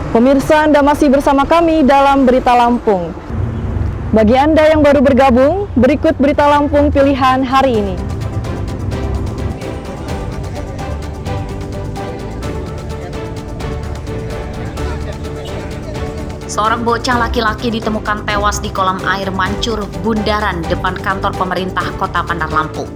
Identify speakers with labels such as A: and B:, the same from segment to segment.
A: Pemirsa, Anda masih bersama kami dalam Berita Lampung. Bagi Anda yang baru bergabung, berikut Berita Lampung pilihan hari ini.
B: Seorang bocah laki-laki ditemukan tewas di kolam air mancur Bundaran depan kantor pemerintah Kota Bandar Lampung.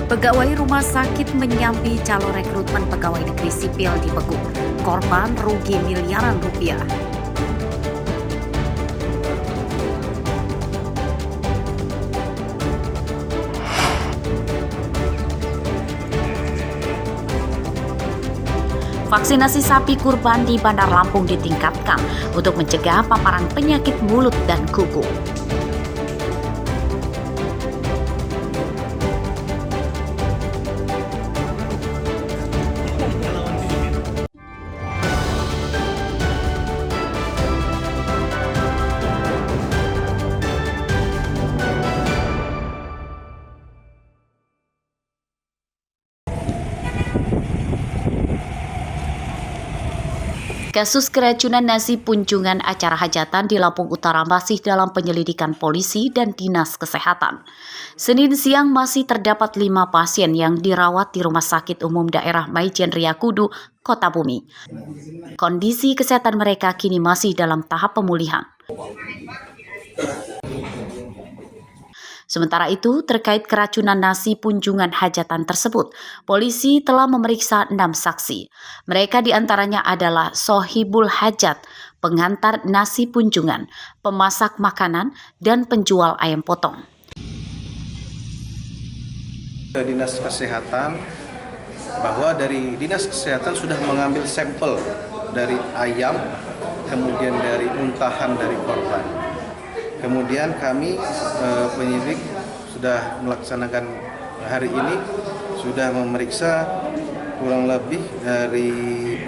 B: Pegawai rumah sakit menyambi calon rekrutmen pegawai negeri sipil di Beguk. Korban rugi miliaran rupiah. Vaksinasi sapi kurban di Bandar Lampung ditingkatkan untuk mencegah paparan penyakit mulut dan kuku. Kasus keracunan nasi Punjungan acara hajatan di Lampung Utara masih dalam penyelidikan polisi dan dinas kesehatan. Senin siang masih terdapat 5 pasien yang dirawat di Rumah Sakit Umum Daerah Maijen Riyakudu, Kota Bumi. Kondisi kesehatan mereka kini masih dalam tahap pemulihan. Sementara itu, terkait keracunan nasi Punjungan hajatan tersebut, polisi telah memeriksa 6 saksi. Mereka diantaranya adalah sohibul hajat, pengantar nasi Punjungan, pemasak makanan, dan penjual ayam potong.
C: Dinas Kesehatan, bahwa dari Dinas Kesehatan sudah mengambil sampel dari ayam, kemudian dari muntahan dari korban. Kemudian kami penyidik sudah melaksanakan hari ini, sudah memeriksa kurang lebih dari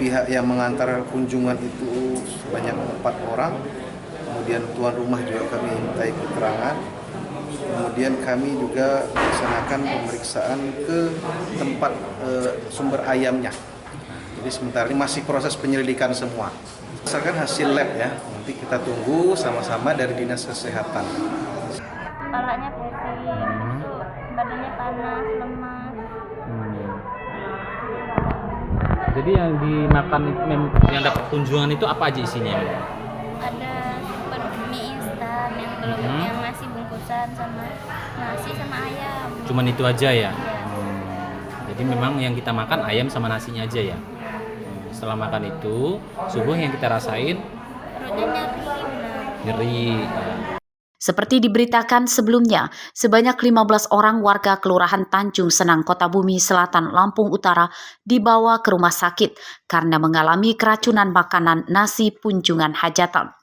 C: pihak yang mengantar kunjungan itu sebanyak 4 orang. Kemudian tuan rumah juga kami mintai keterangan. Kemudian kami juga melaksanakan pemeriksaan ke tempat sumber ayamnya. Jadi sementara ini masih proses penyelidikan semua. Berdasarkan hasil lab ya, nanti kita tunggu sama-sama dari Dinas Kesehatan.
D: Kepalanya pusing, badannya panas, lemas.
E: Jadi yang dimakan, yang dapat kunjungan itu apa aja isinya?
D: Ada mie instan yang belum yang masih bungkusan sama nasi sama ayam.
E: Cuman itu aja ya?
D: Ya.
E: Jadi memang yang kita makan ayam sama nasinya aja ya? Setelah makan itu, subuh yang kita rasain
D: Perutnya
E: nyeri.
B: Seperti diberitakan sebelumnya, sebanyak 15 orang warga Kelurahan Tanjung Senang, Kota Bumi Selatan, Lampung Utara dibawa ke rumah sakit karena mengalami keracunan makanan nasi Punjungan hajatan.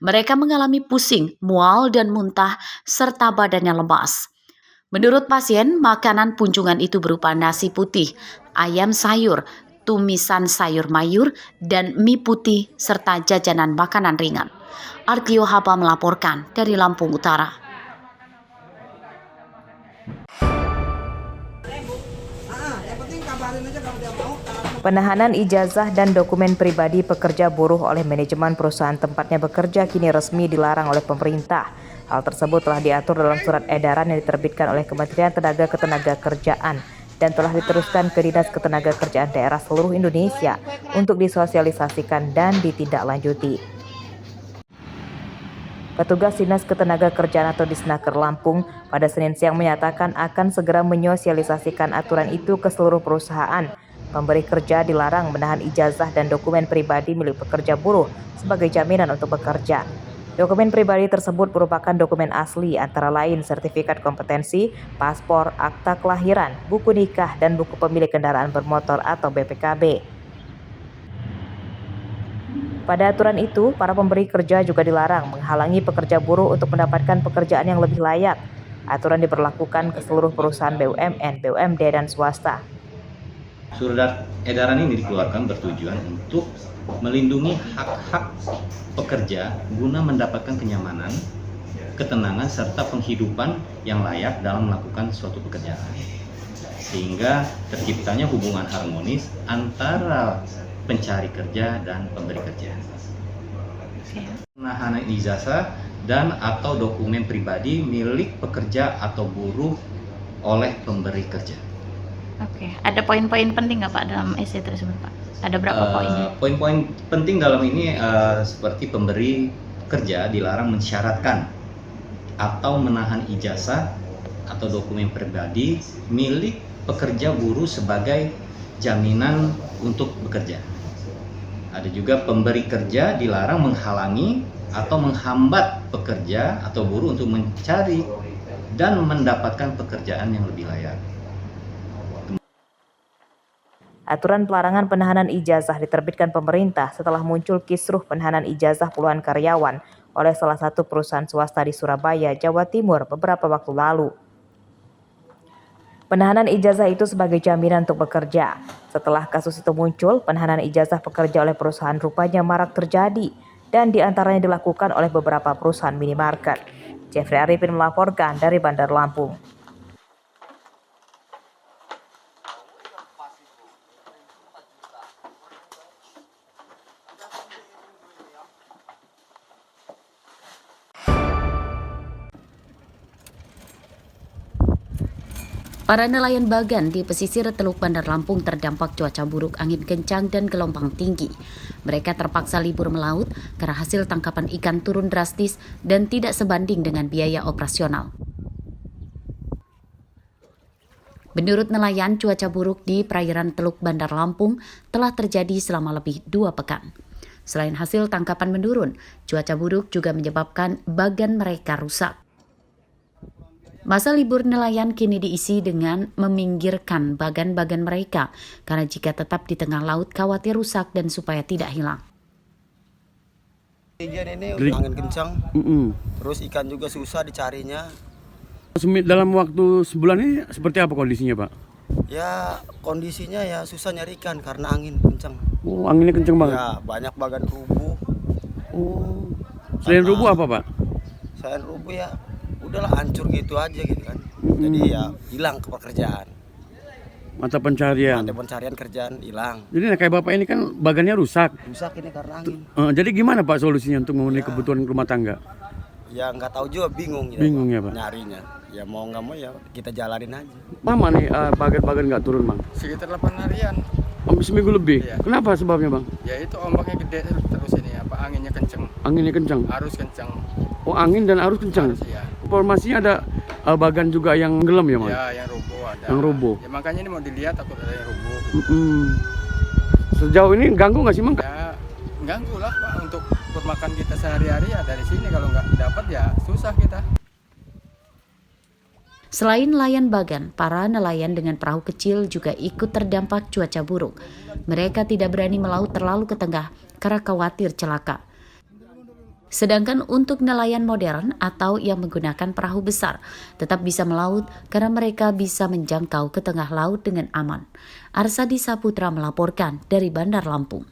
B: Mereka mengalami pusing, mual dan muntah serta badannya lemas. Menurut pasien, makanan Punjungan itu berupa nasi putih, ayam sayur, tumisan sayur mayur, dan mie putih serta jajanan makanan ringan. Artio Haba melaporkan dari Lampung Utara.
F: Penahanan ijazah dan dokumen pribadi pekerja buruh oleh manajemen perusahaan tempatnya bekerja kini resmi dilarang oleh pemerintah. Hal tersebut telah diatur dalam surat edaran yang diterbitkan oleh Kementerian Tenaga Ketenagakerjaan dan telah diteruskan ke Dinas Ketenagakerjaan daerah seluruh Indonesia untuk disosialisasikan dan ditindaklanjuti. Petugas Dinas Ketenagakerjaan atau Disnaker Lampung pada Senin siang menyatakan akan segera menyosialisasikan aturan itu ke seluruh perusahaan. Pemberi kerja dilarang menahan ijazah dan dokumen pribadi milik pekerja buruh sebagai jaminan untuk bekerja. Dokumen pribadi tersebut merupakan dokumen asli antara lain sertifikat kompetensi, paspor, akta kelahiran, buku nikah, dan buku pemilik kendaraan bermotor atau BPKB. Pada aturan itu, para pemberi kerja juga dilarang menghalangi pekerja buruh untuk mendapatkan pekerjaan yang lebih layak. Aturan diberlakukan ke seluruh perusahaan BUMN, BUMD, dan swasta.
G: Surat edaran ini dikeluarkan bertujuan untuk melindungi hak-hak pekerja guna mendapatkan kenyamanan, ketenangan serta penghidupan yang layak dalam melakukan suatu pekerjaan. Sehingga terciptanya hubungan harmonis antara pencari kerja dan pemberi kerja. Penahanan ijazah dan atau dokumen pribadi milik pekerja atau buruh oleh pemberi kerja.
H: Oke, ada poin-poin penting nggak Pak dalam essay tersebut Pak? Ada berapa poinnya?
G: Poin-poin penting dalam ini seperti pemberi kerja dilarang mensyaratkan atau menahan ijazah atau dokumen pribadi milik pekerja buruh sebagai jaminan untuk bekerja. Ada juga pemberi kerja dilarang menghalangi atau menghambat pekerja atau buruh untuk mencari dan mendapatkan pekerjaan yang lebih layak.
F: Aturan pelarangan penahanan ijazah diterbitkan pemerintah setelah muncul kisruh penahanan ijazah puluhan karyawan oleh salah satu perusahaan swasta di Surabaya, Jawa Timur beberapa waktu lalu. Penahanan ijazah itu sebagai jaminan untuk bekerja. Setelah kasus itu muncul, penahanan ijazah pekerja oleh perusahaan rupanya marak terjadi dan diantaranya dilakukan oleh beberapa perusahaan minimarket. Jeffrey Arifin melaporkan dari Bandar Lampung.
B: Para nelayan Bagan di pesisir Teluk Bandar Lampung terdampak cuaca buruk, angin kencang, dan gelombang tinggi. Mereka terpaksa libur melaut karena hasil tangkapan ikan turun drastis dan tidak sebanding dengan biaya operasional. Menurut nelayan, cuaca buruk di perairan Teluk Bandar Lampung telah terjadi selama lebih 2 pekan. Selain hasil tangkapan menurun, cuaca buruk juga menyebabkan bagan mereka rusak. Masa libur nelayan kini diisi dengan meminggirkan bagan-bagan mereka karena jika tetap di tengah laut khawatir rusak dan supaya tidak hilang.
I: Ini angin kencang, terus ikan juga susah dicarinya.
J: Dalam waktu sebulan ini seperti apa kondisinya Pak?
I: Ya kondisinya ya susah nyari ikan karena angin kencang.
J: Oh, anginnya kencang banget?
I: Ya banyak bagan rubuh.
J: Oh. Selain rubuh apa Pak?
I: Selain rubuh ya udahlah hancur gitu aja gitu kan. Jadi ya hilang pekerjaan.
J: Mata pencarian
I: Kerjaan hilang.
J: Jadi kayak Bapak ini kan bagannya rusak.
I: Rusak ini karena angin.
J: Jadi gimana Pak solusinya untuk memenuhi kebutuhan rumah tangga?
I: Ya nggak tahu juga, bingung ya.
J: Bingung ya Pak?
I: Nyarinya. Ya mau nggak mau ya kita jalanin aja.
J: Lama nih bagan-bagan nggak turun Bang?
K: Sekitar 8 harian.
J: Seminggu lebih?
K: Iya.
J: Kenapa sebabnya Bang?
K: Ya itu ombaknya gede terus ini anginnya kenceng.
J: Anginnya kencang?
K: Arus kenceng.
J: Oh angin dan arus kencang?
K: Arus, ya.
J: Informasinya ada bagan juga yang gelam ya Bang?
K: Ya yang rubuh ada.
J: Yang rubuh?
K: Ya makanya ini mau dilihat takut ada yang rubuh.
J: Sejauh ini ganggu nggak sih Bang?
K: Ya ganggu lah Pak untuk makan kita sehari-hari ya dari sini kalau nggak dapat ya susah kita.
B: Selain nelayan Bagan, para nelayan dengan perahu kecil juga ikut terdampak cuaca buruk. Mereka tidak berani melaut terlalu ke tengah karena khawatir celaka. Sedangkan untuk nelayan modern atau yang menggunakan perahu besar, tetap bisa melaut karena mereka bisa menjangkau ke tengah laut dengan aman. Arsadi Saputra melaporkan dari Bandar Lampung.